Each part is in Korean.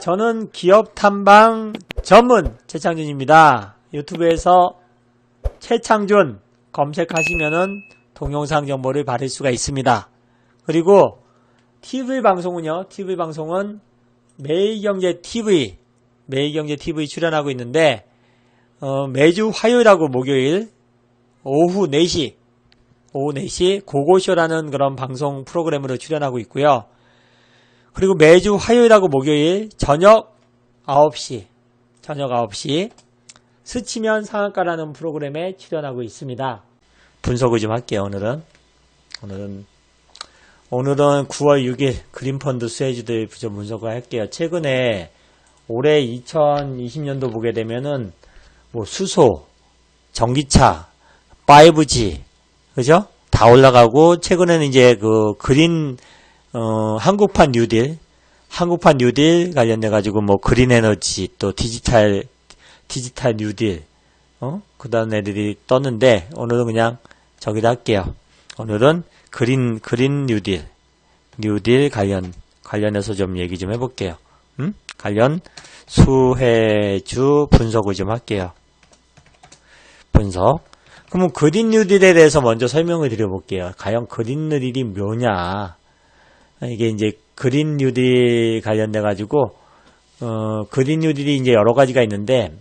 저는 기업 탐방 전문 최창준입니다. 유튜브에서 최창준 검색하시면은 동영상 정보를 받을 수가 있습니다. 그리고 TV 방송은요. TV 방송은 매일경제 TV 출연하고 있는데 매주 화요일하고 목요일 오후 4시 고고쇼라는 그런 방송 프로그램으로 출연하고 있고요. 그리고 매주 화요일하고 목요일 저녁 9시 스치면 상한가라는 프로그램에 출연하고 있습니다. 분석을 좀 할게요. 오늘은 9월 6일 그린펀드 수혜주들 좀 분석을 할게요. 최근에 올해 2020년도 보게 되면은 뭐 수소, 전기차, 5G 그죠? 다 올라가고 최근에는 이제 그 그린 한국판 뉴딜 관련돼 가지고 뭐 그린 에너지 또 디지털 뉴딜 그다음 애들이 떴는데 오늘은 그냥 저기다 할게요. 오늘은 그린 뉴딜 관련해서 좀 얘기 좀 해볼게요. 관련 수혜주 분석을 좀 할게요. 그러면 그린 뉴딜에 대해서 먼저 설명을 드려볼게요. 과연 그린 뉴딜이 뭐냐? 이게 이제 그린 뉴딜 관련돼 가지고 그린 뉴딜이 이제 여러 가지가 있는데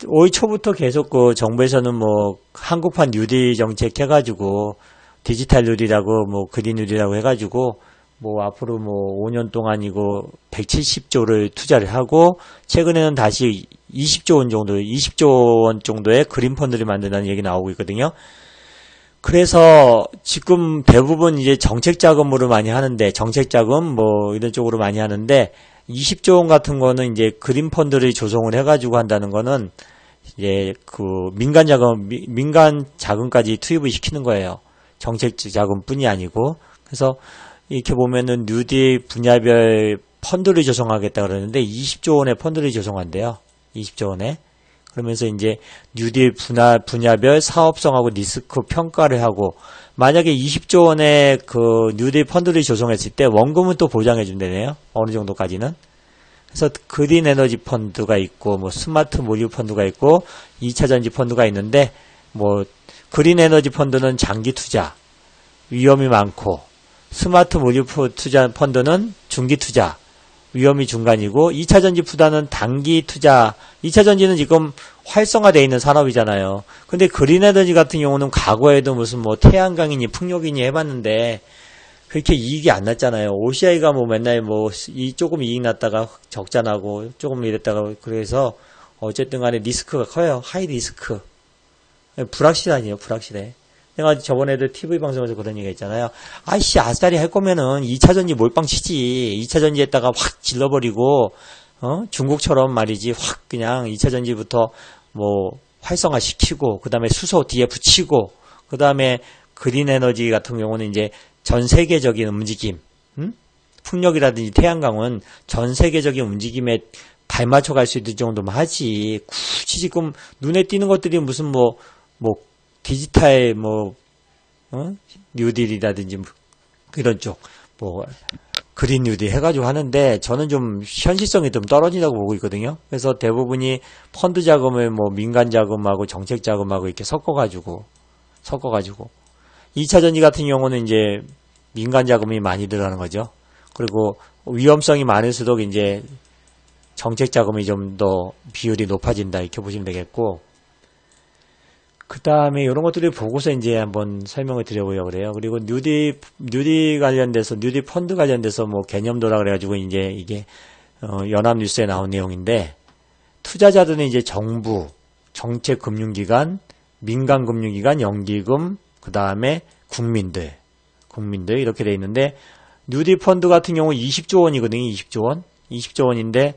올 초부터 계속 그 정부에서는 뭐 한국판 뉴딜 정책 해가지고 디지털 뉴딜하고 뭐 그린 뉴딜하고 해가지고 뭐 앞으로 뭐 5년 동안 이거 170조를 투자를 하고 최근에는 다시 20조 원 정도의 그린 펀드를 만든다는 얘기 나오고 있거든요. 그래서 지금 대부분 이제 정책 자금으로 많이 하는데 정책 자금 뭐 이런 쪽으로 많이 하는데 20조 원 같은 거는 이제 그린 펀드를 조성을 해가지고 한다는 거는 이제 그 민간 자금까지 투입을 시키는 거예요. 정책 자금뿐이 아니고 그래서 이렇게 보면은 뉴딜 분야별 펀드를 조성하겠다 그러는데 20조 원의 펀드를 조성한대요. 20조 원에. 그러면서 이제 뉴딜 분야별 사업성하고 리스크 평가를 하고 만약에 20조 원의 그 뉴딜 펀드를 조성했을 때 원금은 또 보장해 준다네요. 어느 정도까지는. 그래서 그린 에너지 펀드가 있고 뭐 스마트 모듈 펀드가 있고 2차 전지 펀드가 있는데 뭐 그린 에너지 펀드는 장기 투자 위험이 많고 스마트 모듈 투자 펀드는 중기 투자 위험이 중간이고 2차 전지 푸다는 단기 투자 2차 전지는 지금 활성화되어 있는 산업이잖아요. 근데 그린 에너지 같은 경우는 과거에도 무슨 뭐 태양광이니 풍력이니 해봤는데 그렇게 이익이 안 났잖아요. OCI가 뭐 맨날 뭐 조금 이익 났다가 적자 나고 조금 이랬다가 그래서 어쨌든 간에 리스크가 커요. 하이 리스크. 불확실해. 내가 저번에도 TV 방송에서 그런 얘기 했잖아요. 아이씨, 아싸리 할 거면은 2차 전지 몰빵 치지. 2차 전지 했다가 확 질러버리고, 중국처럼 말이지. 확 그냥 2차 전지부터 뭐 활성화 시키고, 그 다음에 수소 뒤에 붙이고, 그 다음에 그린 에너지 같은 경우는 이제 전 세계적인 움직임, 풍력이라든지 태양광은 전 세계적인 움직임에 발 맞춰갈 수 있을 정도만 하지. 굳이 지금 눈에 띄는 것들이 무슨 뭐 디지털 뉴딜이라든지 이런 쪽 그린 뉴딜 해가지고 하는데 저는 좀 현실성이 좀 떨어진다고 보고 있거든요. 그래서 대부분이 펀드 자금을 뭐 민간 자금하고 정책 자금하고 이렇게 섞어가지고 2차 전지 같은 경우는 이제 민간 자금이 많이 들어가는 거죠. 그리고 위험성이 많을수록 이제 정책 자금이 좀 더 비율이 높아진다 이렇게 보시면 되겠고. 그 다음에 이런 것들을 보고서 이제 한번 설명을 드려보려고 그래요. 그리고 뉴딜 관련돼서, 뉴딜 펀드 관련돼서 뭐 개념도라 그래가지고 이제 이게, 연합뉴스에 나온 내용인데, 투자자들은 이제 정부, 정책금융기관, 민간금융기관, 연기금, 그 다음에 국민들 이렇게 돼 있는데, 뉴딜 펀드 같은 경우 20조 원이거든요. 20조 원인데,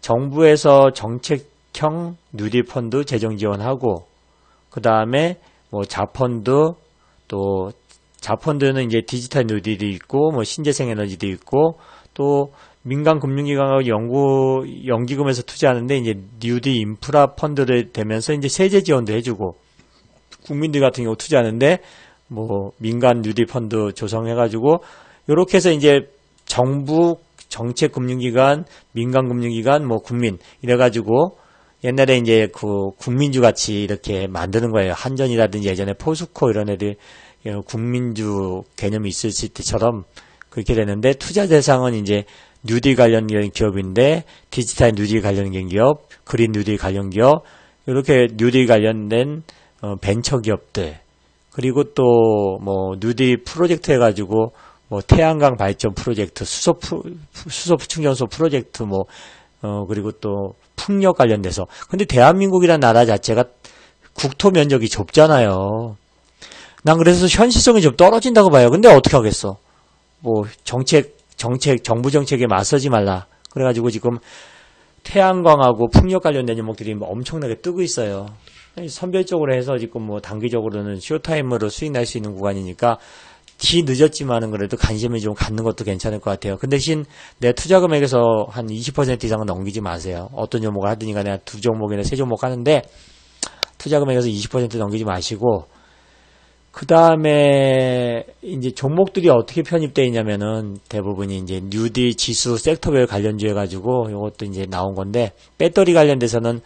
정부에서 정책형 뉴딜 펀드 재정 지원하고, 그 다음에 뭐 자펀드 또 자펀드는 이제 디지털 뉴딜이 있고 뭐 신재생 에너지도 있고 또 민간 금융기관하고 연기금에서 투자하는데 이제 뉴딜 인프라 펀드를 되면서 이제 세제 지원도 해주고 국민들 같은 경우 투자하는데 뭐 민간 뉴딜 펀드 조성해가지고 요렇게 해서 이제 정부 정책 금융기관, 민간 금융기관, 뭐 국민 이래가지고 옛날에 이제 그 국민주 같이 이렇게 만드는 거예요. 한전이라든지 예전에 포스코 이런 애들 국민주 개념이 있을 때처럼 그렇게 되는데 투자 대상은 이제 뉴딜 관련 기업인데 디지털 뉴딜 관련 기업, 그린 뉴딜 관련 기업 이렇게 뉴딜 관련된 벤처 기업들 그리고 또 뭐 뉴딜 프로젝트 해가지고 뭐 태양광 발전 프로젝트, 수소 충전소 프로젝트 그리고 또 풍력 관련돼서. 근데 대한민국이라는 나라 자체가 국토 면적이 좁잖아요. 난 그래서 현실성이 좀 떨어진다고 봐요. 근데 어떻게 하겠어? 뭐 정부 정책에 맞서지 말라. 그래가지고 지금 태양광하고 풍력 관련된 종목들이 엄청나게 뜨고 있어요. 선별적으로 해서 지금 뭐 단기적으로는 쇼타임으로 수익 날 수 있는 구간이니까 늦었지만은 그래도 관심을 좀 갖는 것도 괜찮을 것 같아요. 그 대신 내 투자 금액에서 한 20% 이상은 넘기지 마세요. 어떤 종목을 하든지 간에 두 종목이나 세 종목 하는데 투자 금액에서 20% 넘기지 마시고 그 다음에 이제 종목들이 어떻게 편입되어 있냐면은 대부분이 이제 뉴딜 지수 섹터별 관련주 해가지고 이것도 이제 나온 건데 배터리 관련돼서는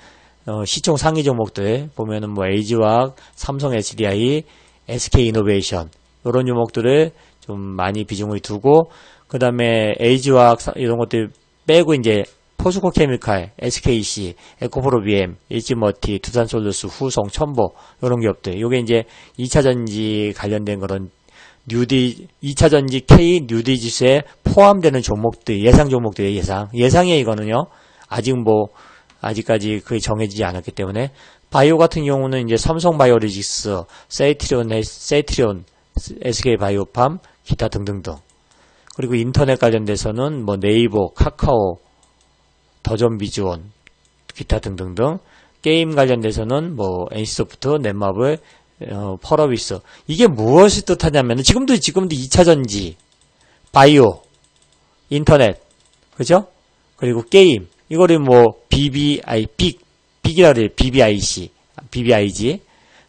시총 상위 종목들 보면은 뭐 LG화학, 삼성 SDI, SK이노베이션 이런 종목들을 좀 많이 비중을 두고 그 다음에 LG화학 이런 것들 빼고 이제 포스코 케미칼, SKC, 에코프로비엠, 일지머티, 두산솔루스, 후성, 첨보 이런 기업들. 요게 이제 2차전지 관련된 그런 뉴딜 2차전지 K 뉴딜 지수에 포함되는 종목들, 예상 종목들의 예상이에요 이거는요. 아직까지 그게 정해지지 않았기 때문에 바이오 같은 경우는 이제 삼성바이오로직스, 세이트리온, SK바이오팜, 기타 등등등. 그리고 인터넷 관련돼서는 뭐 네이버, 카카오, 더전비즈원, 기타 등등등. 게임 관련돼서는 뭐 NC소프트, 넷마블, 펄어비스. 이게 무엇을 뜻하냐면은 지금도 2차전지, 바이오, 인터넷, 그죠? 그리고 게임. 이거를 뭐 빅이라 그래요. BBIG.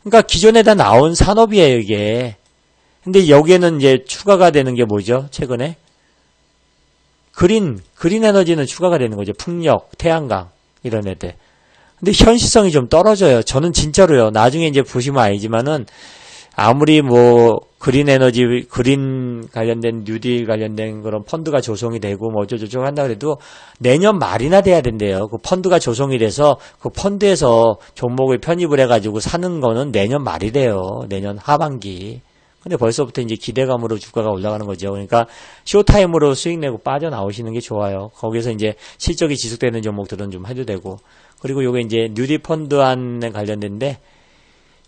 그러니까 기존에 다 나온 산업이에요, 이게. 근데 여기에는 이제 추가가 되는 게 뭐죠? 최근에? 그린 에너지는 추가가 되는 거죠. 풍력, 태양광, 이런 애들. 근데 현실성이 좀 떨어져요. 저는 진짜로요. 나중에 이제 보시면 알지만은, 아무리 뭐, 그린 에너지, 그린 관련된, 뉴딜 관련된 그런 펀드가 조성이 되고, 뭐 어쩌고저쩌고 한다 그래도, 내년 말이나 돼야 된대요. 그 펀드가 조성이 돼서, 그 펀드에서 종목을 편입을 해가지고 사는 거는 내년 말이 돼요. 내년 하반기. 근데 벌써부터 이제 기대감으로 주가가 올라가는 거죠. 그러니까 쇼타임으로 수익 내고 빠져나오시는 게 좋아요. 거기서 이제 실적이 지속되는 종목들은 좀 해도 되고. 그리고 요게 이제 뉴딜 펀드안에 관련된데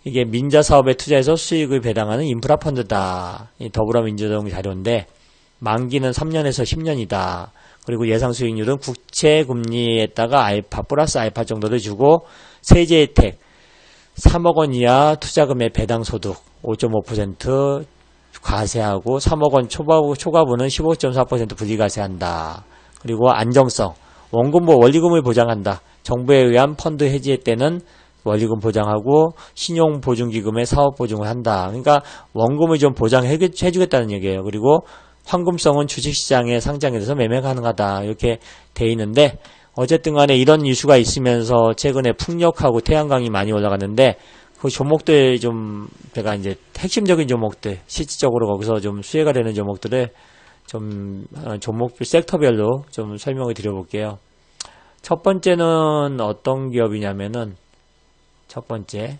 이게 민자 사업에 투자해서 수익을 배당하는 인프라 펀드다. 이 더불어민주당 자료인데 만기는 3년에서 10년이다. 그리고 예상 수익률은 국채 금리에다가 알파 플러스 알파 정도를 주고 세제 혜택 3억 원 이하 투자금의 배당 소득 5.5% 과세하고 3억 원 초과분은 15.4% 분리과세한다. 그리고 안정성, 원리금을 보장한다. 정부에 의한 펀드 해지의 때는 원리금 보장하고 신용보증기금의 사업보증을 한다. 그러니까 원금을 좀 보장해주겠다는 얘기예요. 그리고 황금성은 주식시장에 상장이 돼서 매매 가능하다. 이렇게 돼 있는데 어쨌든 간에 이런 이슈가 있으면서 최근에 풍력하고 태양광이 많이 올라갔는데 그 종목들 좀 제가 이제 핵심적인 종목들 실질적으로 거기서 좀 수혜가 되는 종목들을 좀 종목별 섹터별로 좀 설명을 드려볼게요. 첫 번째는 어떤 기업이냐면은 첫 번째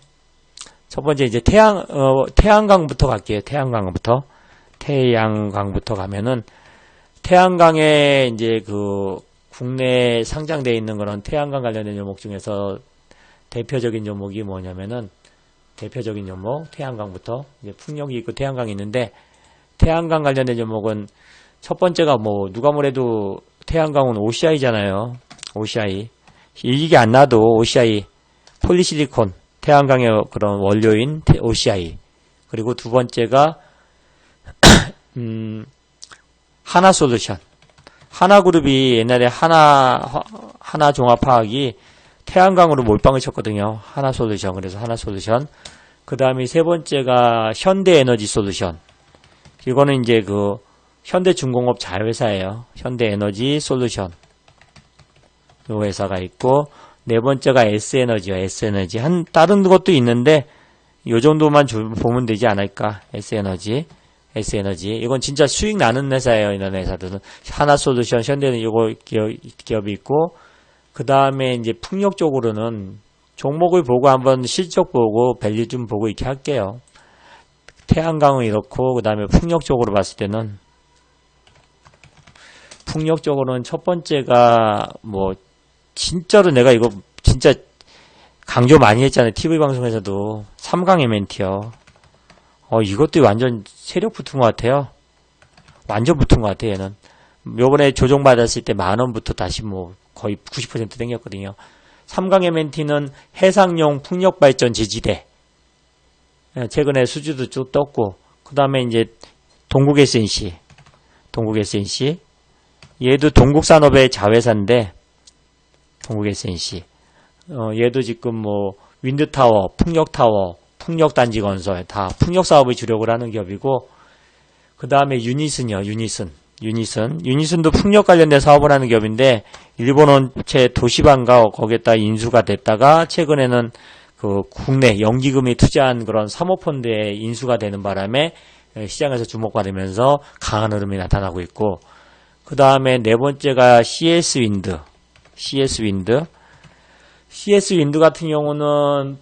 이제 태양광부터 갈게요. 태양광부터 가면은 태양광에 이제 그 국내에 상장되어 있는 그런 태양광 관련된 종목 중에서 대표적인 종목이 뭐냐면은 대표적인 종목 태양광부터 이제 풍력이 있고 태양광이 있는데 태양광 관련된 종목은 첫 번째가 뭐 누가 뭐래도 태양광은 OCI잖아요. OCI 이게 안 나도 OCI 폴리실리콘 태양광의 그런 원료인 OCI 그리고 두 번째가 하나솔루션 하나그룹이 옛날에 하나종합화학이 태양광으로 몰빵을 쳤거든요. 하나솔루션. 그래서 하나솔루션. 그 다음에 세 번째가 현대에너지솔루션. 이거는 이제 그 현대중공업 자회사예요. 현대에너지 솔루션. 요 회사가 있고, 네 번째가 S에너지요. S에너지. 다른 것도 있는데, 요 정도만 보면 되지 않을까. S에너지. 이건 진짜 수익 나는 회사예요. 이런 회사들은. 하나솔루션, 현대는 요거 기업이 있고, 그 다음에 이제 풍력 쪽으로는 종목을 보고 한번 실적 보고 밸류 좀 보고 이렇게 할게요. 태양광은 이렇고, 그 다음에 풍력 쪽으로 봤을 때는, 풍력 쪽으로는 첫 번째가 뭐, 진짜로 내가 이거 진짜 강조 많이 했잖아요. TV방송에서도. 삼강 MNT요. 이것도 완전 세력 붙은 것 같아요. 완전 붙은 것 같아요, 얘는. 요번에 조정받았을 때 10,000원부터 다시 뭐 거의 90% 땡겼거든요. 삼강 MNT는 해상용 풍력발전 지지대. 최근에 수주도 쭉 떴고, 그 다음에 이제 동국 SNC. 얘도 동국산업의 자회사인데, 동국 SNC. 얘도 지금 뭐, 윈드타워, 풍력타워, 풍력단지 건설, 다 풍력사업을 주력을 하는 기업이고, 그 다음에 유니슨도 풍력 관련된 사업을 하는 기업인데, 일본 원체 도시반가 거기에다 인수가 됐다가, 최근에는 그 국내 연기금이 투자한 그런 사모펀드에 인수가 되는 바람에 시장에서 주목받으면서 강한 흐름이 나타나고 있고, 그 다음에 네 번째가 CS 윈드 같은 경우는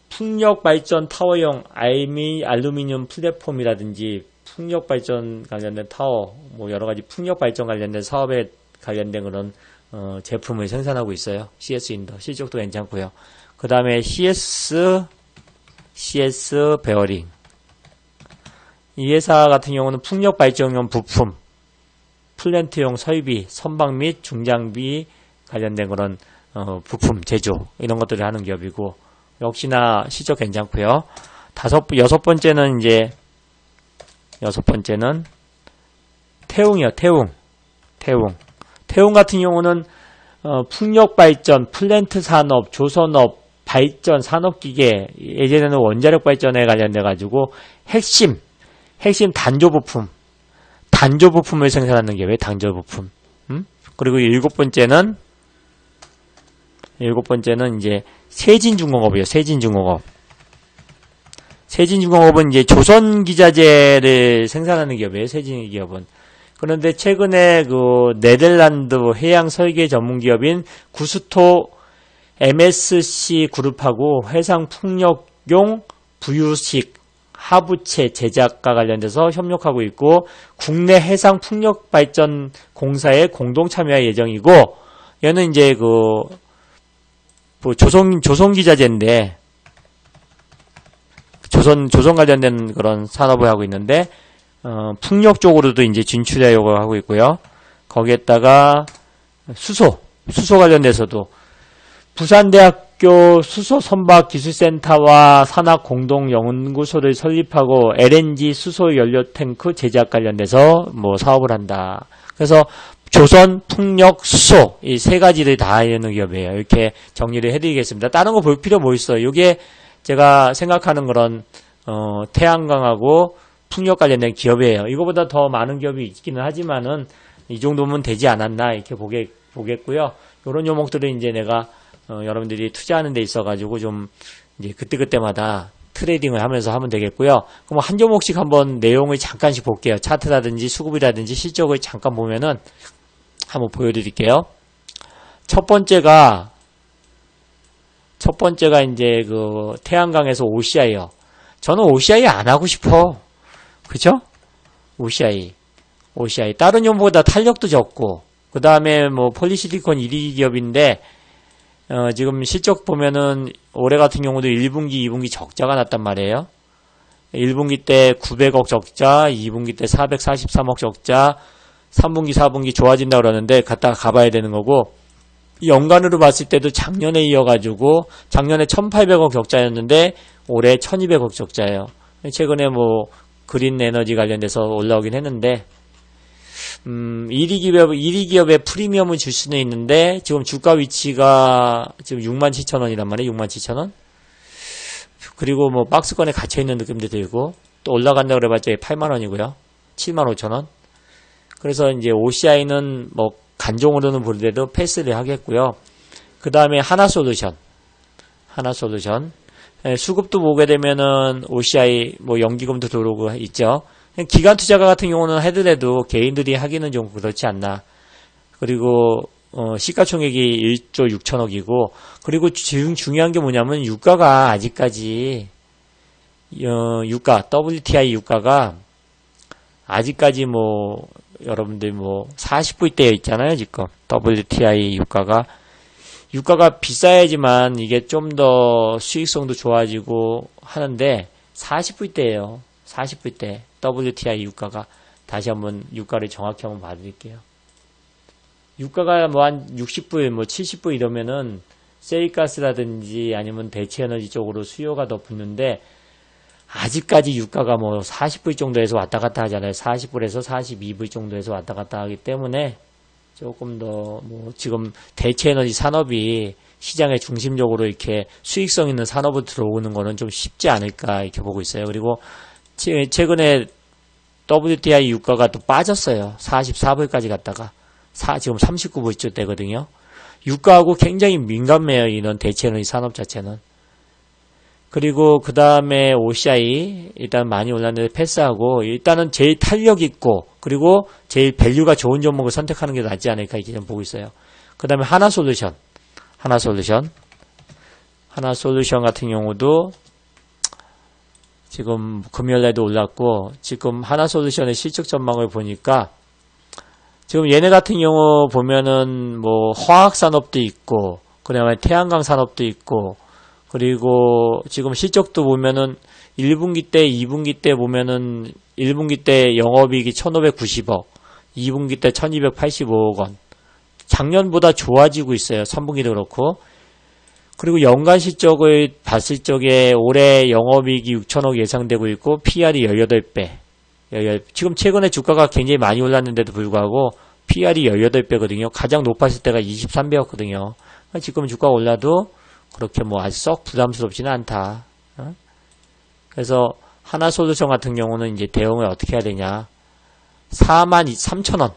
풍력 발전 타워용 알루미늄 플랫폼이라든지 풍력 발전 관련된 타워, 뭐 여러 가지 풍력 발전 관련된 사업에 관련된 그런 제품을 생산하고 있어요. CS 윈드 실적도 괜찮고요. 그 다음에 CS 베어링. 이 회사 같은 경우는 풍력 발전용 부품, 플랜트용 설비, 선박 및 중장비 관련된 그런 부품 제조 이런 것들을 하는 기업이고, 역시나 실적 괜찮고요. 여섯 번째는 태웅이요. 태웅 같은 경우는 풍력 발전, 플랜트 산업, 조선업, 발전, 산업기계, 예전에는 원자력 발전에 관련돼 가지고 핵심 단조 부품을 생산하는 기업이에요. 단조 부품. 그리고 일곱 번째는 이제 세진중공업이에요. 세진중공업은 이제 조선기자재를 생산하는 기업이에요. 세진기업은. 그런데 최근에 그 네덜란드 해양 설계 전문 기업인 구스토 MSC 그룹하고 해상 풍력용 부유식 하부체 제작과 관련돼서 협력하고 있고, 국내 해상 풍력 발전 공사에 공동 참여할 예정이고, 얘는 이제 조선 기자재인데, 조선 관련된 그런 산업을 하고 있는데, 풍력 쪽으로도 이제 진출하려고 하고 있고요. 거기에다가 수소 관련돼서도 부산대학교 수소선박기술센터와 산학공동연구소를 설립하고 LNG 수소 연료 탱크 제작 관련돼서 뭐 사업을 한다. 그래서 조선, 풍력, 수소 이 세 가지를 다 하는 기업이에요. 이렇게 정리를 해드리겠습니다. 다른 거 볼 필요 뭐 있어요? 이게 제가 생각하는 그런 태양광하고 풍력 관련된 기업이에요. 이거보다 더 많은 기업이 있기는 하지만은 이 정도면 되지 않았나 이렇게 보겠고요. 이런 종목들은 이제 내가 여러분들이 투자하는 데 있어가지고 좀 이제 그때마다 트레이딩을 하면서 하면 되겠고요. 그럼 한 종목씩 한번 내용을 잠깐씩 볼게요. 차트라든지 수급이라든지 실적을 잠깐 보면은 한번 보여드릴게요. 첫 번째가 이제 그 태양광에서 OCI요. 저는 OCI 안 하고 싶어. 그죠? OCI. 다른 종목보다 탄력도 적고, 그 다음에 뭐 폴리실리콘 1위 기업인데, 지금 실적 보면은 올해 같은 경우도 1분기, 2분기 적자가 났단 말이에요. 1분기 때 900억 적자, 2분기 때 443억 적자, 3분기, 4분기 좋아진다 그러는데 갔다가 가봐야 되는 거고, 연간으로 봤을 때도 작년에 이어가지고 작년에 1800억 적자였는데 올해 1200억 적자예요. 최근에 뭐 그린 에너지 관련돼서 올라오긴 했는데 1위 기업에 프리미엄을 줄 수는 있는데 지금 주가 위치가 지금 67,000원이란 말이에요. 67,000원. 그리고 뭐 박스권에 갇혀있는 느낌도 들고 또 올라간다 그래봤자 8만원이고요. 75,000원. 그래서 이제 OCI는 뭐 간종으로는 부르더라도 패스를 하겠고요. 그 다음에 하나솔루션. 수급도 보게 되면은 OCI 뭐 연기금도 들어오고 있죠. 기관 투자가 같은 경우는 하더라도 개인들이 하기는 좀 그렇지 않나. 그리고 시가총액이 1조 6천억이고, 그리고 지금 중요한 게 뭐냐면 유가가 아직까지 WTI 유가가 아직까지 뭐 여러분들 뭐 40불대에 있잖아요. 지금 WTI 유가가 비싸야지만 이게 좀 더 수익성도 좋아지고 하는데 40불대예요. 40불대 WTI 유가가. 다시 한번 유가를 정확히 한번 봐드릴게요. 유가가 뭐 한 60불, 뭐 70불 이러면은 세이가스라든지 아니면 대체에너지 쪽으로 수요가 더 붙는데, 아직까지 유가가 뭐 40불 정도에서 왔다 갔다 하잖아요. 40불에서 42불 정도에서 왔다 갔다 하기 때문에 조금 더 뭐 지금 대체에너지 산업이 시장의 중심적으로 이렇게 수익성 있는 산업으로 들어오는 거는 좀 쉽지 않을까 이렇게 보고 있어요. 그리고 최근에 WTI 유가가 또 빠졌어요. 44불까지 갔다가 지금 39불 대거든요. 유가하고 굉장히 민감해요. 이런 대체에너지 산업 자체는. 그리고 그 다음에 OCI 일단 많이 올랐는데 패스하고, 일단은 제일 탄력 있고 그리고 제일 밸류가 좋은 종목을 선택하는 게 낫지 않을까 이렇게 좀 보고 있어요. 그 다음에 하나솔루션 같은 경우도 지금 금요일날도 올랐고, 지금 하나솔루션의 실적 전망을 보니까 지금 얘네 같은 경우 보면은 뭐 화학산업도 있고, 그 다음에 태양광 산업도 있고, 그리고 지금 실적도 보면은 1분기 때, 2분기 때 보면은 1분기 때 영업이익이 1,590억, 2분기 때 1,285억 원. 작년보다 좋아지고 있어요. 3분기도 그렇고. 그리고 연간 실적을 봤을 적에 올해 영업이익이 6천억 예상되고 있고, PR이 18배. 지금 최근에 주가가 굉장히 많이 올랐는데도 불구하고 PR이 18배거든요. 가장 높았을 때가 23배였거든요. 지금 주가가 올라도 그렇게 뭐 아주 썩 부담스럽지는 않다. 그래서 하나솔루션 같은 경우는 이제 대응을 어떻게 해야 되냐. 43,000원.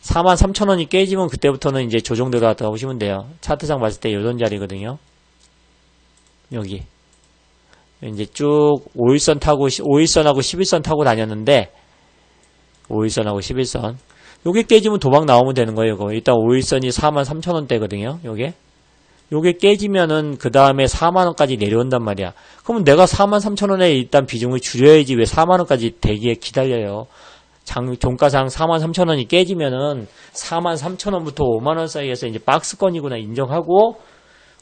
43,000원이 깨지면 그때부터는 이제 조정 들어갔다 보시면 돼요. 차트상 봤을 때 이런 자리거든요. 여기. 이제 쭉 5일선 타고, 5일선하고 11선 타고 다녔는데, 5일선하고 11선. 요게 깨지면 도박 나오면 되는 거예요, 이거. 일단 5일선이 43,000원대거든요, 요게 깨지면은 그 다음에 4만원까지 내려온단 말이야. 그러면 내가 43,000원에 일단 비중을 줄여야지 왜 4만원까지 대기에 기다려요. 종가상 43,000원이 깨지면은 43,000원부터 5만원 사이에서 이제 박스권이구나 인정하고,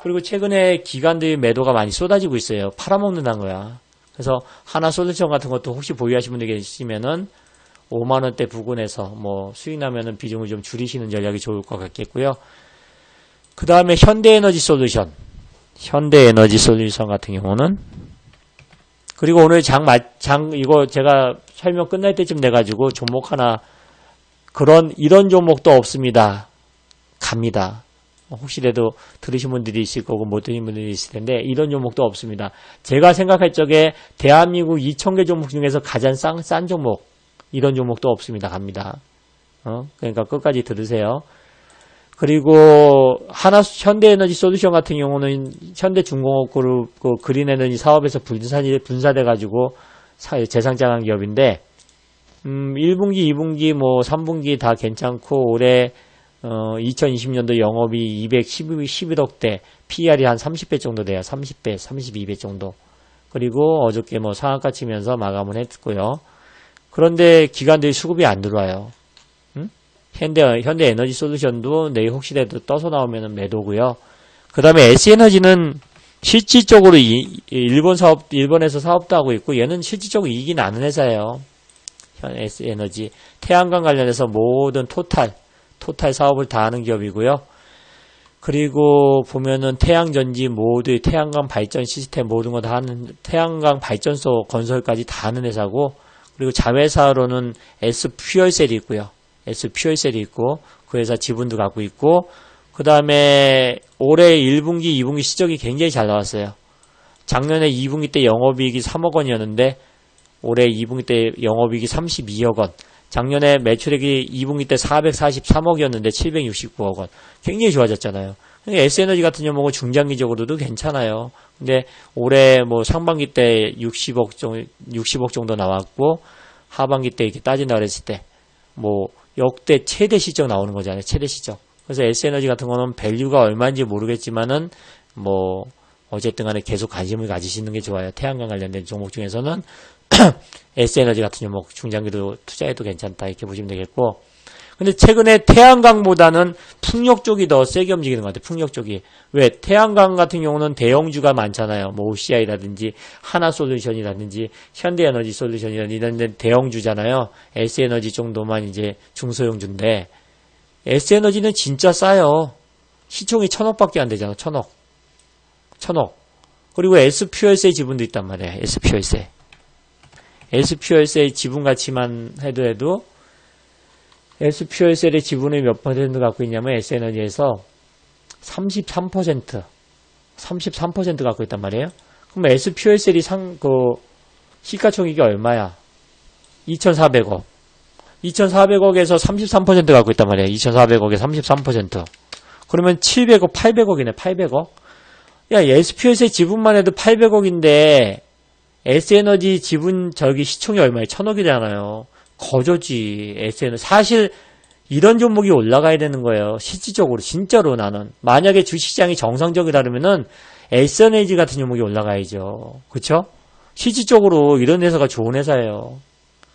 그리고 최근에 기관들 매도가 많이 쏟아지고 있어요. 팔아먹는다는 거야. 그래서 하나솔루션 같은 것도 혹시 보유하시는 분들 계시면은 5만원대 부근에서 뭐 수익 나면은 비중을 좀 줄이시는 전략이 좋을 것 같겠고요. 그 다음에 현대에너지솔루션 같은 경우는, 그리고 오늘 이거 제가 설명 끝날 때쯤 돼가지고 종목 하나, 이런 종목도 없습니다. 갑니다. 혹시라도 들으신 분들이 있을 거고 못 들으신 분들이 있을 텐데, 이런 종목도 없습니다. 제가 생각할 적에 대한민국 2,000개 종목 중에서 가장 싼 종목, 이런 종목도 없습니다. 갑니다. 그러니까 끝까지 들으세요. 그리고 현대에너지솔루션 같은 경우는 현대중공업그룹 그린에너지 사업에서 분사돼가지고 재상장한 기업인데, 1분기, 2분기, 뭐 3분기 다 괜찮고, 올해 2020년도 영업이 211억대, PR이 한 30배 정도 돼요. 30배, 32배 정도. 그리고 어저께 뭐 상한가 치면서 마감을 했고요. 그런데 기관들이 수급이 안 들어와요. 현대에너지솔루션도 내일 혹시라도 떠서 나오면 매도고요. 그 다음에 S에너지는 실질적으로 일본에서 사업도 하고 있고, 얘는 실질적으로 이익이 나는 회사예요. S에너지. 태양광 관련해서 모든 토탈 사업을 다 하는 기업이고요. 그리고 보면은 태양전지 모두 태양광 발전 시스템 모든 거 다 하는, 태양광 발전소 건설까지 다 하는 회사고, 그리고 자회사로는 S퓨얼셀이 있고요. S퓨얼셀이 있고, 그 회사 지분도 갖고 있고, 그 다음에 올해 1분기, 2분기 실적이 굉장히 잘 나왔어요. 작년에 2분기 때 영업이익이 3억 원이었는데 올해 2분기 때 영업이익이 32억 원. 작년에 매출액이 2분기 때 443억이었는데 769억 원. 굉장히 좋아졌잖아요. S에너지 같은 경우는 중장기적으로도 괜찮아요. 근데 올해 뭐 상반기 때 60억 정도 나왔고, 하반기 때 이렇게 따진다 그랬을 때, 뭐, 역대 최대 시적 나오는 거잖아요. 최대 시적. 그래서 S에너지 같은 거는 밸류가 얼마인지 모르겠지만은, 뭐, 어쨌든 간에 계속 관심을 가지시는 게 좋아요. 태양광 관련된 종목 중에서는 S에너지 같은 경우 중장기로 투자해도 괜찮다. 이렇게 보시면 되겠고. 근데 최근에 태양광보다는 풍력 쪽이 더 세게 움직이는 것 같아요. 풍력 쪽이. 왜? 태양광 같은 경우는 대형주가 많잖아요. 뭐 OCI라든지 하나솔루션이라든지 현대에너지솔루션이라든지 이런 데 대형주잖아요. S에너지 정도만 이제 중소형주인데 S에너지는 진짜 싸요. 시총이 1000억밖에 안 되잖아. 1000억. 그리고 S퓨얼스의 지분도 있단 말이에요. S퓨얼스의 지분 가치만 해도 S퓨얼셀의 지분을 몇 퍼센트 갖고 있냐면 S에너지에서 33% 갖고 있단 말이에요. 그럼 S퓨얼셀이 시가총액이 얼마야? 2,400억. 2,400억에서 33% 갖고 있단 말이에요. 2,400억에 33%. 그러면 700억, 800억이네, 800억. 야, S퓨얼셀 지분만 해도 800억인데, S에너지 지분, 시총이 얼마야? 1000억이잖아요. 거저지, S에너지. 사실, 이런 종목이 올라가야 되는 거예요. 실질적으로, 진짜로 나는. 만약에 주시장이 정상적이라면은, S에너지 같은 종목이 올라가야죠. 그쵸? 실질적으로 이런 회사가 좋은 회사예요.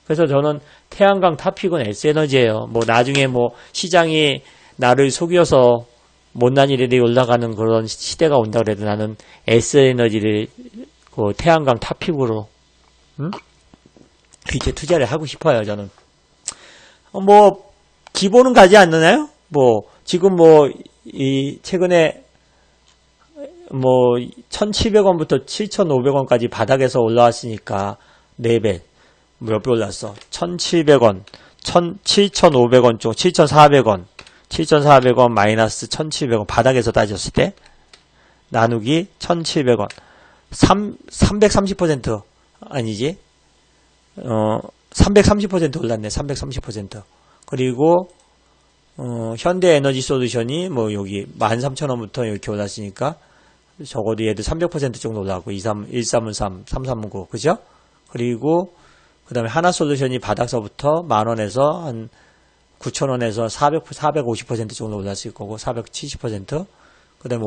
그래서 저는 태양광 탑픽은 S에너지예요. 뭐, 나중에 뭐, 시장이 나를 속여서, 못난 일에 올라가는 그런 시대가 온다 그래도 나는 S에너지를 태양광 탑픽으로 이렇게 투자를 하고 싶어요. 저는 뭐 기본은 가지 않나요? 뭐 지금 뭐 이 최근에 뭐 1,700원부터 7,500원까지 바닥에서 올라왔으니까 4배 몇 배 올랐어? 1,700원, 7,500원 쪽, 7,400원 7,400원 마이너스 1,700원 바닥에서 따졌을 때 나누기 1,700원 330% 아니지 330% 올랐네. 330%. 그리고 현대에너지솔루션이 뭐 여기 13,000원부터 이렇게 올랐으니까 적어도 얘도 300% 정도 올라가고 1313, 3319 그죠? 그리고 그 다음에 하나솔루션이 바닥서부터 10,000원에서 한 9,000원에서 450% 정도 올랐을 거고 470%. 그 다음에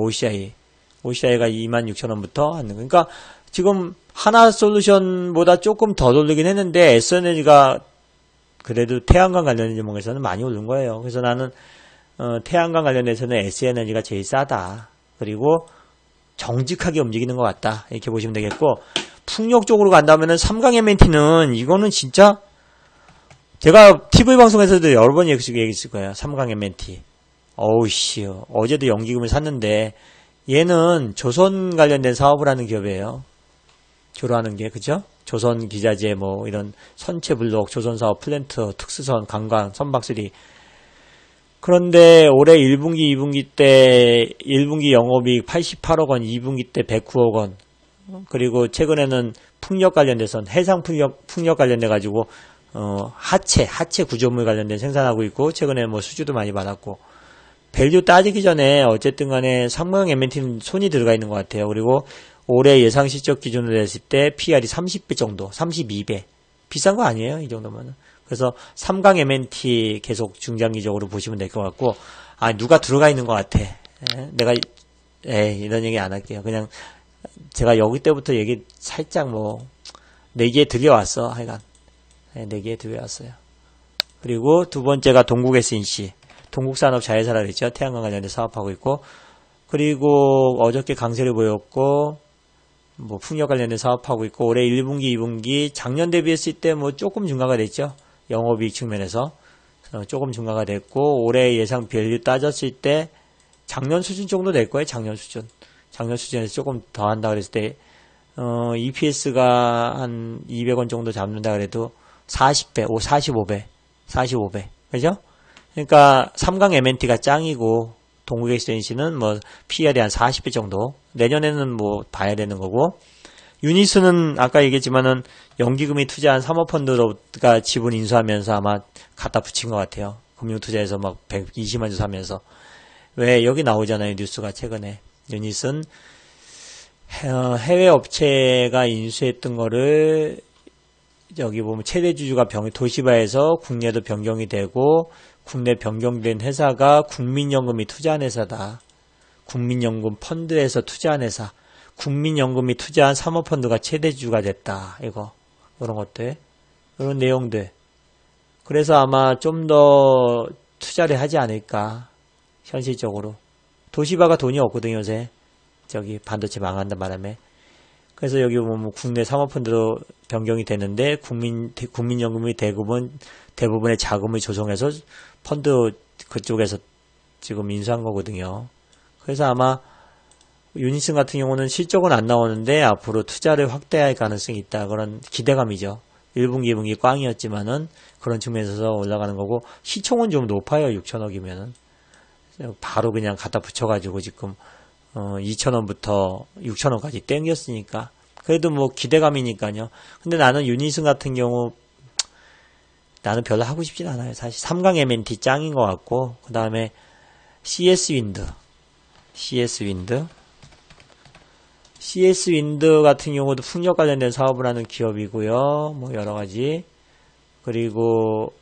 OCI가 26,000원부터 하는 그러니까 지금 하나솔루션보다 조금 더 오르긴 했는데 S에너지가 그래도 태양광 관련된 종목에서는 많이 오른 거예요. 그래서 나는 태양광 관련해서는 S에너지가 제일 싸다. 그리고 정직하게 움직이는 것 같다. 이렇게 보시면 되겠고 풍력 쪽으로 간다면은 삼강 M&T는 이거는 진짜 제가 TV 방송에서도 여러 번 얘기했을 거예요. 삼강 M&T. 어우씨, 어제도 연기금을 샀는데 얘는 조선 관련된 사업을 하는 기업이에요. 주로 하는 게 그죠? 조선 기자재 뭐 이런 선체 블록, 조선 사업 플랜트, 특수선, 관광, 선박3. 그런데 올해 1분기, 2분기 때 1분기 영업이익 88억 원, 2분기 때 109억 원. 그리고 최근에는 풍력 관련돼서 해상 풍력 관련돼 가지고 하체 구조물 관련된 생산하고 있고 최근에 뭐 수주도 많이 받았고 밸류 따지기 전에 어쨌든 간에 삼강 M&T는 손이 들어가 있는 것 같아요. 그리고 올해 예상 실적 기준으로 했을 때 PR이 30배 정도, 32배. 비싼 거 아니에요, 이 정도면은. 그래서 삼강 M&T 계속 중장기적으로 보시면 될 것 같고, 누가 들어가 있는 것 같아. 내가, 이런 얘기 안 할게요. 그냥 제가 여기 때부터 얘기 살짝 뭐, 4개 들여왔어, 하여간. 4개 들여왔어요. 그리고 두 번째가 동국SNC. 동국산업 자회사라 그랬죠. 태양광 관련된 사업하고 있고, 그리고 어저께 강세를 보였고, 뭐 풍력 관련된 사업하고 있고, 올해 1분기, 2분기 작년 대비했을 때 뭐 조금 증가가 됐죠. 영업이익 측면에서 조금 증가가 됐고, 올해 예상 밸류 따졌을 때 작년 수준 정도 될 거예요. 작년 수준에서 조금 더 한다 그랬을 때 EPS가 한 200원 정도 잡는다 그래도 40배, 45배. 그죠? 그러니까 삼강 M&T가 짱이고 동국SNC는 뭐 PR이 한 40배 정도. 내년에는 뭐 봐야 되는 거고 유니스는 아까 얘기했지만은 연기금이 투자한 사모펀드가 지분 인수하면서 아마 갖다 붙인 것 같아요. 금융투자에서 막 120만 주 사면서. 왜 여기 나오잖아요. 뉴스가 최근에. 유니스는 해외 업체가 인수했던 거를 여기 보면 최대 주주가 도시바에서 국내도 변경이 되고 국내 변경된 회사가 국민연금이 투자한 회사다. 국민연금 펀드에서 투자한 회사. 국민연금이 투자한 사모펀드가 최대주가 됐다. 이런 것들. 이런 내용들. 그래서 아마 좀 더 투자를 하지 않을까. 현실적으로. 도시바가 돈이 없거든요, 요새. 반도체 망한단 바람에. 그래서 여기 보면 국내 사모펀드로 변경이 되는데, 국민연금이 대부분의 자금을 조성해서 펀드 그쪽에서 지금 인수한 거거든요. 그래서 아마, 유니슨 같은 경우는 실적은 안 나오는데 앞으로 투자를 확대할 가능성이 있다. 그런 기대감이죠. 1분기, 2분기 꽝이었지만은 그런 측면에서 올라가는 거고 시총은 좀 높아요. 6천억이면은. 바로 그냥 갖다 붙여가지고 지금 2천원부터 6천원까지 땡겼으니까. 그래도 뭐 기대감이니까요. 근데 나는 유니슨 같은 경우 나는 별로 하고 싶진 않아요. 사실 3강 M&T 짱인 것 같고 그 다음에 CS 윈드 같은 경우도 풍력 관련된 사업을 하는 기업이고요. 뭐 여러 가지. 그리고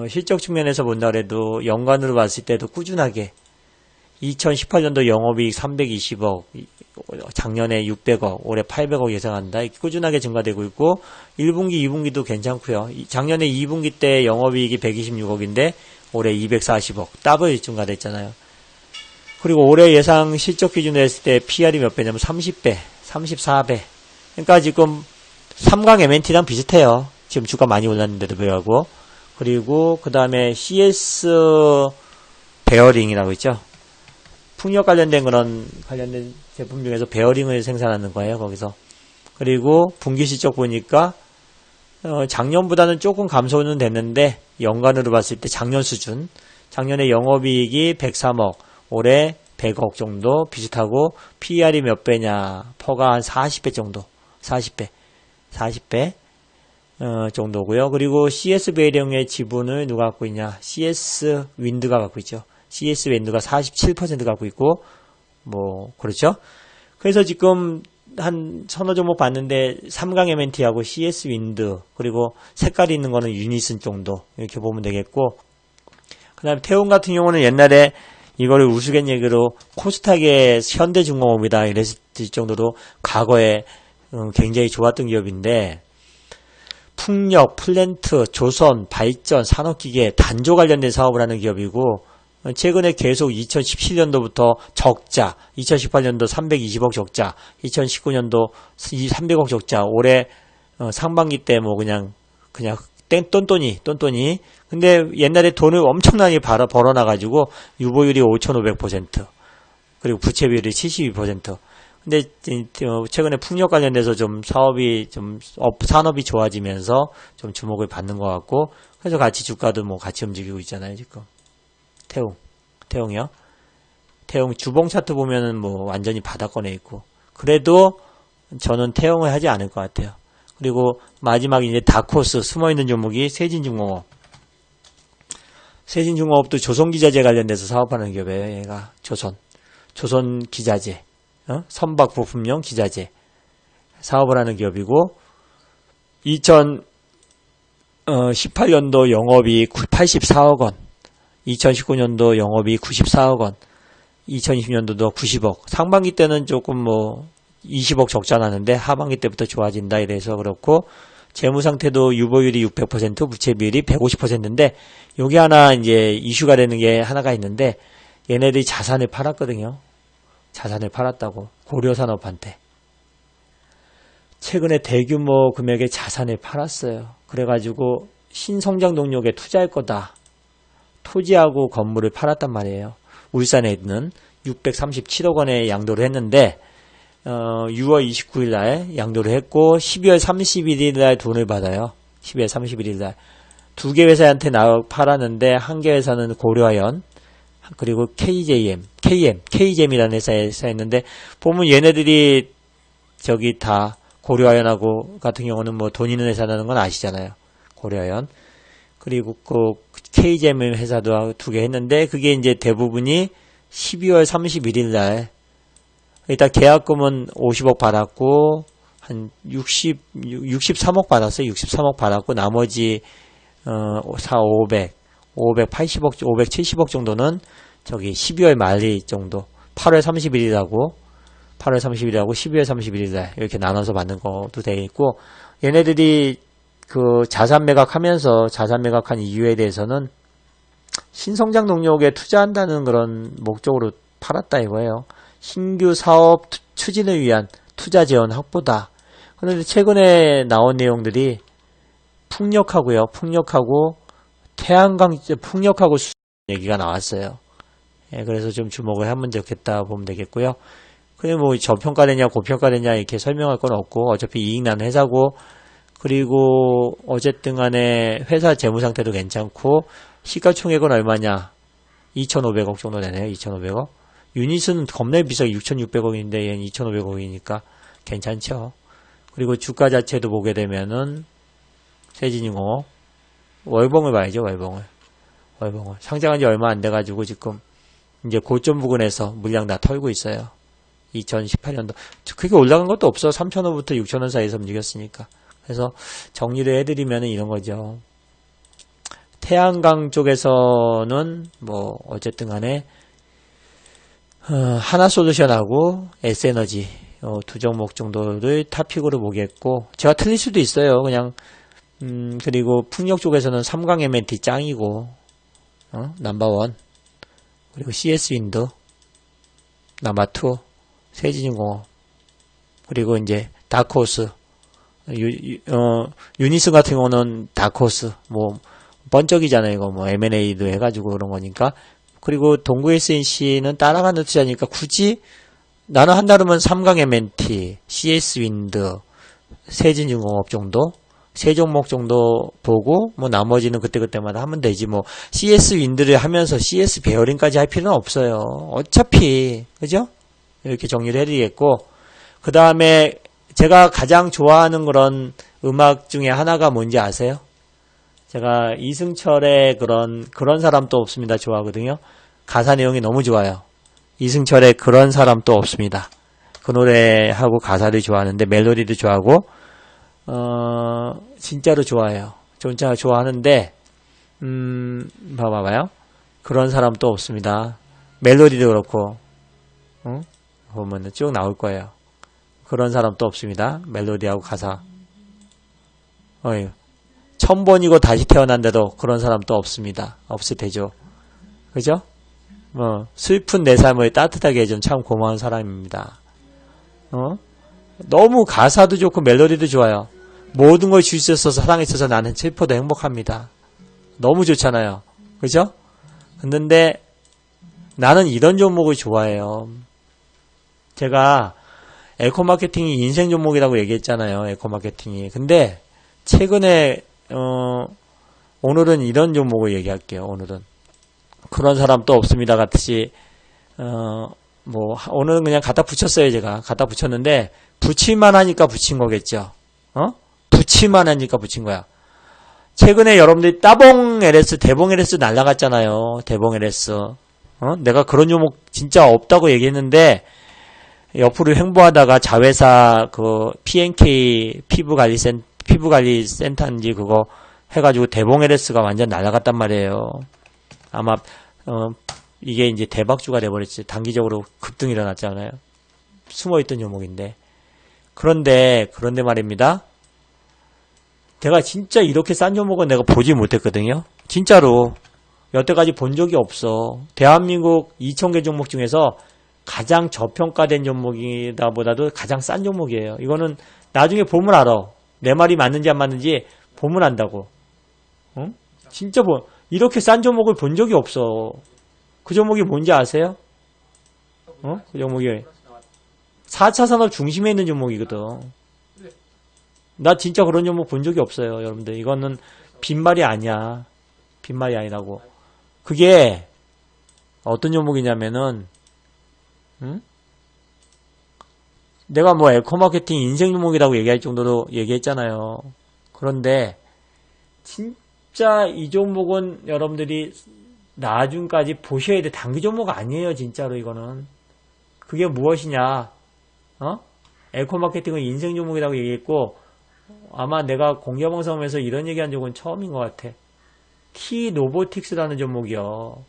실적 측면에서 본다 그래도 연간으로 봤을 때도 꾸준하게 2018년도 영업이익 320억, 작년에 600억, 올해 800억 예상한다. 꾸준하게 증가되고 있고 1분기, 2분기도 괜찮고요. 작년에 2분기 때 영업이익이 126억인데 올해 240억, 더블 증가됐잖아요. 그리고 올해 예상 실적 기준으로 했을 때 PR이 몇 배냐면 30배, 34배. 그러니까 지금 3강 M&T랑 비슷해요. 지금 주가 많이 올랐는데도 불구하고. 그리고 그 다음에 CS 베어링이라고 있죠. 풍력 관련된 제품 중에서 베어링을 생산하는 거예요. 거기서. 그리고 분기 실적 보니까 작년보다는 조금 감소는 됐는데 연간으로 봤을 때 작년 수준. 작년에 영업이익이 103억. 올해 100억 정도 비슷하고 PER이 몇 배냐 퍼가 한 40배 정도 40배 정도고요. 그리고 CS 베어링의 지분을 누가 갖고 있냐 CS 윈드가 갖고 있죠. CS 윈드가 47% 갖고 있고 뭐 그렇죠. 그래서 지금 한 서너 종목 봤는데 3강 M&T하고 CS 윈드 그리고 색깔이 있는 거는 유니슨 정도 이렇게 보면 되겠고 그 다음에 태움 같은 경우는 옛날에 이거를 우스갯얘기로 코스닥의 현대중공업이다 이랬을 정도로 과거에 굉장히 좋았던 기업인데 풍력, 플랜트, 조선, 발전, 산업기계, 단조 관련된 사업을 하는 기업이고 최근에 계속 2017년도부터 적자, 2018년도 320억 적자, 2019년도 300억 적자, 올해 상반기 때 뭐 그냥 똔똔이. 근데 옛날에 돈을 엄청나게 벌어놔가지고 유보율이 5,500%. 그리고 부채 비율이 72%. 근데 최근에 풍력 관련돼서 좀 산업이 좋아지면서 좀 주목을 받는 것 같고, 그래서 같이 주가도 뭐 같이 움직이고 있잖아요, 지금. 태웅이요? 태웅 주봉 차트 보면은 뭐 완전히 바닥권에 있고. 그래도 저는 태웅을 하지 않을 것 같아요. 그리고 마지막 이제 다코스 숨어있는 종목이 세진중공업. 세진중공업도 조선기자재 관련돼서 사업하는 기업이에요. 얘가 조선기자재, 선박 부품용 기자재 사업을 하는 기업이고 2018년도 영업이 84억 원, 2019년도 영업이 94억 원, 2020년도도 90억. 상반기 때는 조금 뭐 20억 적자 나는데 하반기 때부터 좋아진다 이래서 그렇고 재무상태도 유보율이 600%, 부채 비율이 150%인데 여기 하나 이제 이슈가 되는 게 하나가 있는데 얘네들이 자산을 팔았거든요. 자산을 팔았다고 고려산업한테 최근에 대규모 금액의 자산을 팔았어요. 그래가지고 신성장 동력에 투자할 거다. 토지하고 건물을 팔았단 말이에요. 울산에 있는 637억 원에 양도를 했는데 6월 29일 날 양도를 했고 12월 31일 날 돈을 받아요. 12월 31일 날. 두 개 회사한테 팔았는데 한 개 회사는 고려아연 그리고 KJM이라는 회사에 있는데 보면 얘네들이 저기 다 고려아연하고 같은 경우는 뭐 돈 있는 회사라는 건 아시잖아요. 고려아연. 그리고 그 KGM 회사도 두 개 했는데 그게 이제 대부분이 12월 31일 날 일단 계약금은 50억 받았고 한 63억 받았어요. 63억 받았고 나머지 580억, 570억 정도는 저기 12월 말 정도 8월 30일이라고 12월 31일 날 이렇게 나눠서 받는 것도 되어 있고 얘네들이 그 자산 매각하면서 자산 매각한 이유에 대해서는 신성장 동력에 투자한다는 그런 목적으로 팔았다 이거예요. 신규 사업 추진을 위한 투자 재원 확보다. 그런데 최근에 나온 내용들이 풍력하고요. 풍력하고 태양광 풍력하고 얘기가 나왔어요. 예, 그래서 좀 주목을 하면 좋겠다 보면 되겠고요. 그냥 뭐 저평가되냐 고평가되냐 이렇게 설명할 건 없고 어차피 이익 나는 회사고 그리고 어쨌든 간에 회사 재무 상태도 괜찮고 시가총액은 얼마냐 2,500억 정도 되네요. 2,500억. 유닛은 겁나 비싸 6,600억인데 얘는 2,500억이니까 괜찮죠. 그리고 주가 자체도 보게 되면은 세진이공업 월봉을 봐야죠. 월봉을 상장한 지 얼마 안 돼가지고 지금 이제 고점 부근에서 물량 다 털고 있어요. 2018년도 그게 올라간 것도 없어. 3,000원부터 6,000원 사이에서 움직였으니까. 그래서 정리를 해드리면 이런 거죠. 태양광 쪽에서는 뭐 어쨌든 간에 하나솔루션하고 S에너지 두 종목 정도를 탑픽으로 보겠고 제가 틀릴 수도 있어요. 그냥 그리고 풍력 쪽에서는 삼강 M&T 짱이고 넘버원 그리고 CS윈드 넘버2 세진공업 그리고 이제 다크호스 유니스 같은 경우는 다크호스 뭐 번쩍이잖아요. 이거 뭐 M&A도 해가지고 그런 거니까. 그리고 동구 SNC는 따라가는 투자니까 굳이 나는 한다르면 삼강 M&T, CS윈드, 세진중공업 정도 세 종목 정도 보고 뭐 나머지는 그때그때마다 하면 되지 뭐 CS윈드를 하면서 CS 베어링까지 할 필요는 없어요. 어차피 그죠? 이렇게 정리를 해드리겠고 그 다음에 제가 가장 좋아하는 그런 음악 중에 하나가 뭔지 아세요? 제가 이승철의 그런 사람 또 없습니다. 좋아하거든요. 가사 내용이 너무 좋아요. 이승철의 그런 사람 또 없습니다. 그 노래하고 가사를 좋아하는데 멜로디도 좋아하고 진짜로 좋아해요. 진짜 좋아하는데 봐봐요. 그런 사람 또 없습니다. 멜로디도 그렇고 보면 쭉 나올 거예요. 그런 사람 또 없습니다. 멜로디하고 가사. 1000번이고 다시 태어난데도 그런 사람 또 없습니다. 없을 테죠. 그죠? 슬픈 내 삶을 따뜻하게 해준 참 고마운 사람입니다. 너무 가사도 좋고 멜로디도 좋아요. 모든 걸 줄 수 있어서 사랑있어서 나는 슬퍼도 행복합니다. 너무 좋잖아요. 그죠? 근데 나는 이런 종목을 좋아해요. 제가 에코마케팅이 인생 종목이라고 얘기했잖아요. 에코마케팅이. 근데 최근에 오늘은 이런 종목을 얘기할게요. 오늘은 그런 사람 또 없습니다. 같이 뭐 오늘은 그냥 갖다 붙였어요. 제가 갖다 붙였는데 붙일만 하니까 붙인 거겠죠. 붙일만 하니까 붙인 거야. 최근에 여러분들이 따봉 LS, 대봉 LS 날라갔잖아요. 대봉 LS. 내가 그런 종목 진짜 없다고 얘기했는데 옆으로 횡보하다가 자회사 그 PNK 피부관리센터인지 그거 해가지고 대봉 LS가 완전 날아갔단 말이에요. 아마 이게 이제 대박주가 돼버렸지. 단기적으로 급등 일어났잖아요. 숨어있던 종목인데. 그런데 말입니다. 내가 진짜 이렇게 싼 종목은 내가 보지 못했거든요. 진짜로 여태까지 본 적이 없어. 대한민국 2000개 종목 중에서 가장 저평가된 종목이다 보다도 가장 싼 종목이에요. 이거는 나중에 보면 알아. 내 말이 맞는지 안 맞는지 보면 안다고. 진짜 이렇게 싼 종목을 본 적이 없어. 그 종목이 뭔지 아세요? 그 종목이 4차 산업 중심에 있는 종목이거든. 나 진짜 그런 종목 본 적이 없어요. 여러분들 이거는 빈말이 아니야. 빈말이 아니라고. 그게 어떤 종목이냐면은 내가 뭐 에코마케팅 인생 종목이라고 얘기할 정도로 얘기했잖아요. 그런데 진짜 이 종목은 여러분들이 나중까지 보셔야 돼. 단기 종목 아니에요, 진짜로 이거는. 그게 무엇이냐? 에코마케팅은 인생 종목이라고 얘기했고, 아마 내가 공개방송에서 이런 얘기한 적은 처음인 것 같아. T-로보틱스라는 종목이요.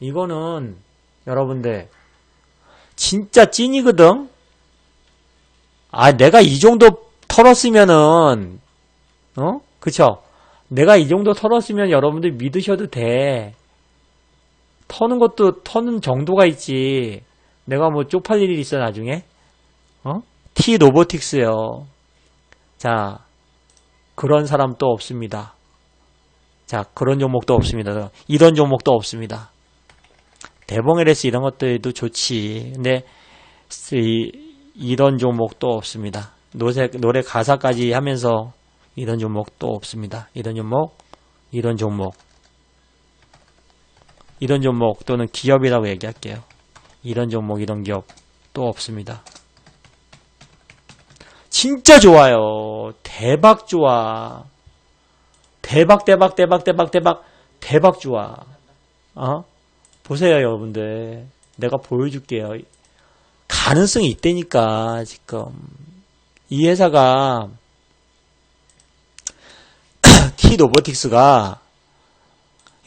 이거는 여러분들 진짜 찐이거든. 내가 이 정도 털었으면은 그쵸? 내가 이 정도 털었으면 여러분들 믿으셔도 돼. 터는 정도가 있지. 내가 뭐 쪽팔릴 일이 있어 나중에? T-로보틱스요. 자, 그런 사람 또 없습니다. 자, 그런 종목도 없습니다. 이런 종목도 없습니다. 대봉 LS 이런 것들도 좋지. 근데 이런 종목도 없습니다. 노래 가사까지 하면서 이런 종목도 없습니다. 이런 종목 또는 기업이라고 얘기할게요. 이런 종목, 이런 기업 또 없습니다. 진짜 좋아요. 대박 좋아. 대박 좋아. 보세요, 여러분들. 내가 보여줄게요. 가능성이 있다니까, 지금. 이 회사가, T-로보틱스가,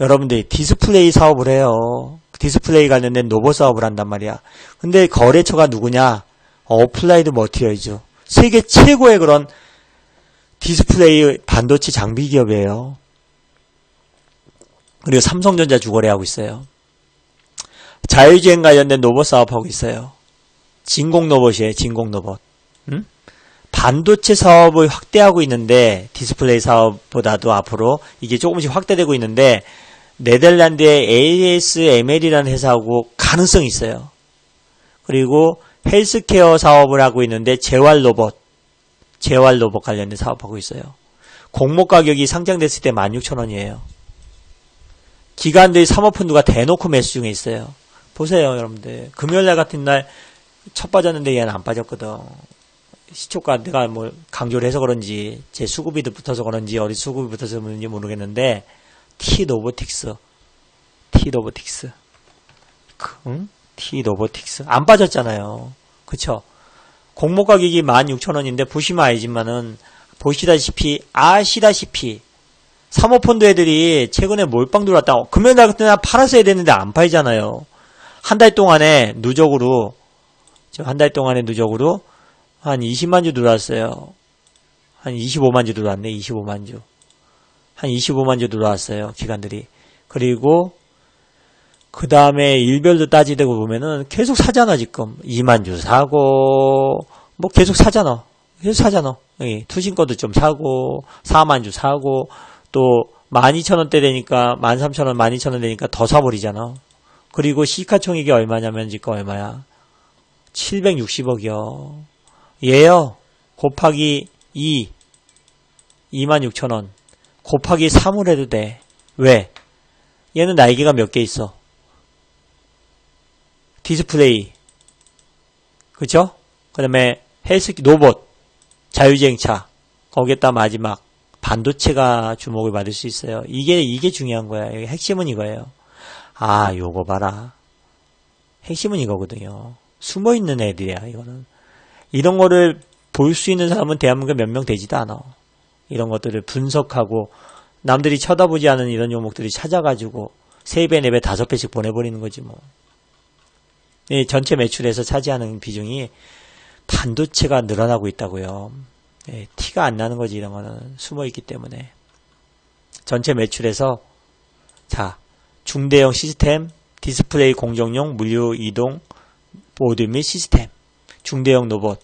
여러분들, 디스플레이 사업을 해요. 디스플레이 관련된 로봇 사업을 한단 말이야. 근데 거래처가 누구냐? 어플라이드 머티리얼즈. 세계 최고의 그런 디스플레이 반도체 장비 기업이에요. 그리고 삼성전자 주거래하고 있어요. 자율주행 관련된 로봇 사업하고 있어요. 진공 로봇이에요. 진공 로봇. 반도체 사업을 확대하고 있는데 디스플레이 사업보다도 앞으로 이게 조금씩 확대되고 있는데 네덜란드의 ASML이라는 회사하고 가능성이 있어요. 그리고 헬스케어 사업을 하고 있는데 재활 로봇 관련된 사업하고 있어요. 공모 가격이 상장됐을 때 16,000원이에요. 기관들이 사모펀드가 대놓고 매수 중에 있어요. 보세요, 여러분들. 금요일날 같은 날 첫 빠졌는데 얘는 안 빠졌거든. 시초가 내가 뭐 강조를 해서 그런지 제 수급이 붙어서 그런지 어디 수급이 붙어서 그런지 모르겠는데 T-로보틱스 T-로보틱스 안 빠졌잖아요. 그쵸? 공모 가격이 16,000원인데 보시면 알지만은 아시다시피 사모펀드 애들이 최근에 몰빵 들어왔다. 금요일날 같은 날 팔아서 해야 되는데 안 팔잖아요. 한 달 동안에 누적으로 한 20만 주 들어왔어요. 한 25만 주 들어왔네. 25만 주. 한 25만 주 들어왔어요. 기관들이. 그리고 그 다음에 일별로 따지고 보면은 계속 사잖아 지금. 2만 주 사고 뭐 계속 사잖아. 투신 거도 좀 사고 4만 주 사고 또 12,000원대 되니까 13,000원 12,000원 되니까 더 사버리잖아. 그리고 시가총액이 얼마냐면 지금 얼마야? 760억이요. 얘요. 곱하기 26,000원. 곱하기 3을 해도 돼. 왜? 얘는 날개가 몇 개 있어? 디스플레이. 그쵸? 그 다음에 로봇. 자율주행차. 거기에다 마지막 반도체가 주목을 받을 수 있어요. 이게 중요한 거야. 핵심은 이거예요. 요거 봐라. 핵심은 이거거든요. 숨어있는 애들이야, 이거는. 이런 거를 볼 수 있는 사람은 대한민국에 몇 명 되지도 않아. 이런 것들을 분석하고, 남들이 쳐다보지 않은 이런 종목들이 찾아가지고, 3배, 4배, 5배씩 보내버리는 거지, 뭐. 이 전체 매출에서 차지하는 비중이 반도체가 늘어나고 있다고요. 티가 안 나는 거지, 이런 거는. 숨어있기 때문에. 전체 매출에서, 중대형 시스템, 디스플레이 공정용, 물류 이동, 보드 및 시스템, 중대형 로봇,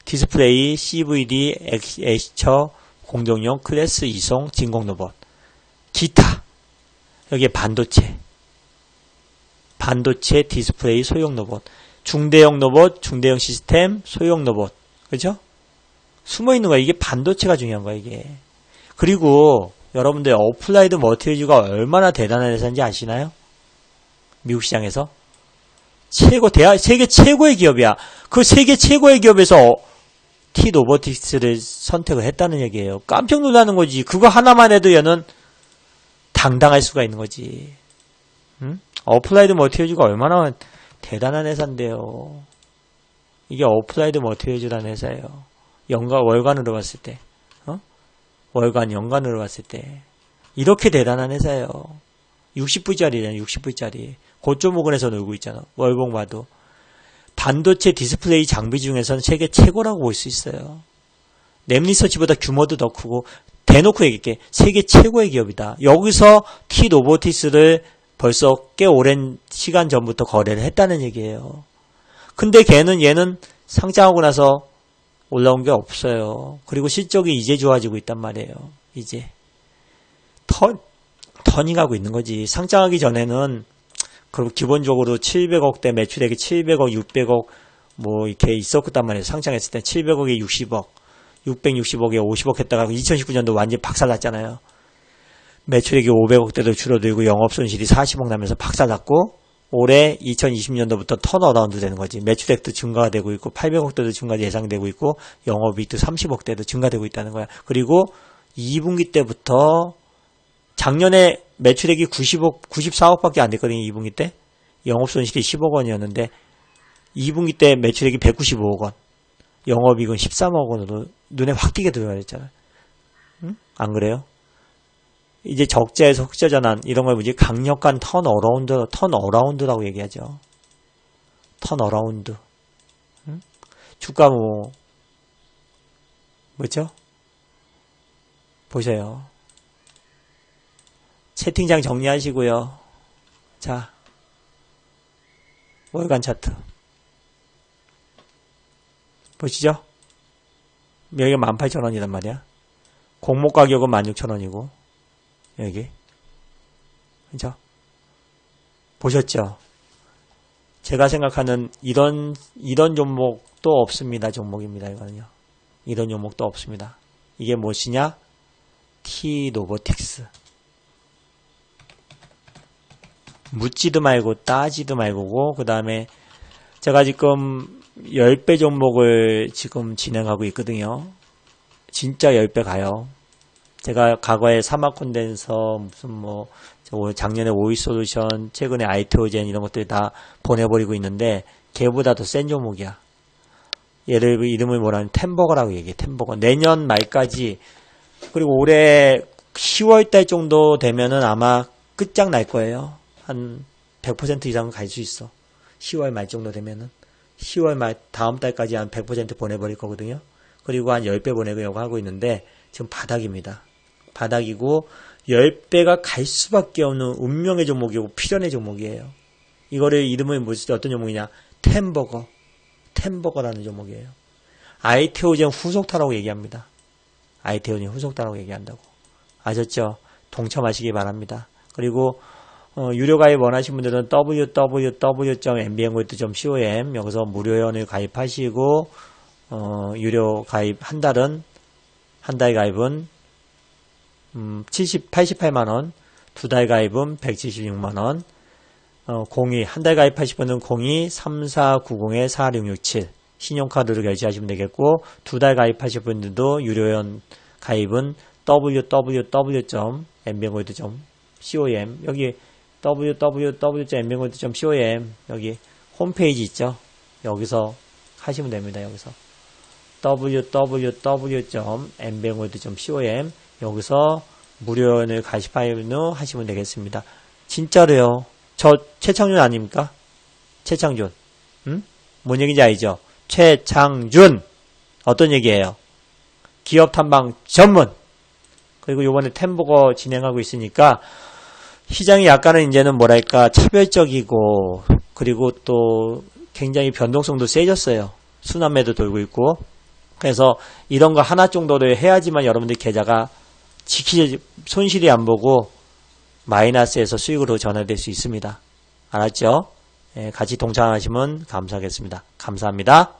디스플레이, CVD, 액처, 공정용, 클래스 이송, 진공 로봇, 기타. 여기에 반도체, 디스플레이, 소형 로봇, 중대형 로봇, 중대형 시스템, 소형 로봇. 그죠? 숨어있는 거야. 이게 반도체가 중요한 거야, 이게. 그리고 여러분들 어플라이드 머티리얼즈가 얼마나 대단한 회사인지 아시나요? 미국 시장에서 세계 최고의 기업이야. 그 세계 최고의 기업에서 T-로보틱스를 선택을 했다는 얘기예요. 깜짝 놀라는 거지. 그거 하나만 해도 얘는 당당할 수가 있는 거지. 응? 어플라이드 머티리얼즈가 얼마나 대단한 회사인데요. 이게 어플라이드 머티리얼즈라는 회사예요. 월간으로 봤을 때. 연간으로 봤을 때. 이렇게 대단한 회사예요. 60불짜리잖아, 60불짜리. 고점 부근에서 놀고 있잖아. 월봉 봐도. 반도체 디스플레이 장비 중에서는 세계 최고라고 볼 수 있어요. 램리서치보다 규모도 더 크고, 대놓고 얘기할게. 세계 최고의 기업이다. 여기서 T-로보틱스를 벌써 꽤 오랜 시간 전부터 거래를 했다는 얘기예요. 근데 얘는 상장하고 나서 올라온 게 없어요. 그리고 실적이 이제 좋아지고 있단 말이에요. 이제. 터닝하고 있는 거지. 상장하기 전에는 그리고 기본적으로 700억대 매출액이 700억, 600억 뭐 이렇게 있었단 말이에요. 상장했을 때 700억에 60억, 660억에 50억 했다가 2019년도 완전히 박살났잖아요. 매출액이 500억대도 줄어들고 영업손실이 40억 나면서 박살났고 올해 2020년도부터 턴어라운드 되는 거지. 매출액도 증가가 되고 있고 800억대도 증가 예상되고 있고 영업이익도 30억대도 증가되고 있다는 거야. 그리고 2분기 때부터 작년에 매출액이 94억밖에 안 됐거든요. 2분기 때. 영업손실이 10억 원이었는데 2분기 때 매출액이 195억 원. 영업이익은 13억 원으로 눈에 확 띄게 들어가랬잖아요. 응? 안 그래요? 이제 적자에서 흑자 전환 이런 걸 뭐지? 강력한 턴어라운드라고 얘기하죠. 턴어라운드. 응? 주가 뭐죠? 보세요. 채팅창 정리하시고요. 자, 월간 차트 보시죠. 여기가 18,000원이란 말이야. 공모 가격은 16,000원이고 여기 그죠? 보셨죠? 제가 생각하는 이런 종목도 없습니다. 종목입니다. 이거는요. 이런 종목도 없습니다. 이게 무엇이냐? T-로보틱스. 묻지도 말고 따지도 말고고 그 다음에 제가 지금 10배 종목을 지금 진행하고 있거든요. 진짜 10배 가요. 제가 과거에 사마콘덴서 무슨 작년에 오이솔루션 최근에 아이트오젠 이런 것들 다 보내버리고 있는데 걔보다 더 센 종목이야. 얘를 이름을 뭐라면 템버거라고 얘기해. 템버거. 내년 말까지 그리고 올해 10월달 정도 되면은 아마 끝장날 거예요. 한 100% 이상은 갈 수 있어. 10월 말 정도 되면은 10월 말 다음 달까지 한 100% 보내버릴 거거든요. 그리고 한 10배 보내려고 하고 있는데 지금 바닥입니다. 바닥이고 10배가 갈 수밖에 없는 운명의 종목이고 필연의 종목이에요. 이거를 이름을 어떤 종목이냐? 템버거라는 종목이에요. 아이테오젠 후속타라고 얘기합니다. 아이테오젠 후속타라고 얘기한다고. 아셨죠? 동참하시기 바랍니다. 그리고 유료 가입 원하시는 분들은 www.mbn고이트.com 여기서 무료회원을 가입하시고 유료 가입 한 달 가입은 88만원, 두 달 가입은 176만원, 한 달 가입하실 분은 02-3490-4667 신용카드로 결제하시면 되겠고, 두 달 가입하실 분들도 유료회원 가입은 www.mbn고이트.com 여기 www.mbn고이트.com 여기 홈페이지 있죠? 여기서 하시면 됩니다. 여기서 www.mbn고이트.com 여기서 무료회원을 가입하시면 되겠습니다. 진짜로요. 저 최창준 아닙니까? 최창준. 뭔 얘기인지 알죠? 최창준. 어떤 얘기예요? 기업 탐방 전문. 그리고 요번에 템버거 진행하고 있으니까 시장이 약간은 이제는 뭐랄까 차별적이고 그리고 또 굉장히 변동성도 세졌어요. 순환매도 돌고 있고. 그래서 이런 거 하나 정도를 해야지만 여러분들 계좌가 손실이 안 보고 마이너스에서 수익으로 전환될 수 있습니다. 알았죠? 같이 동참하시면 감사하겠습니다. 감사합니다.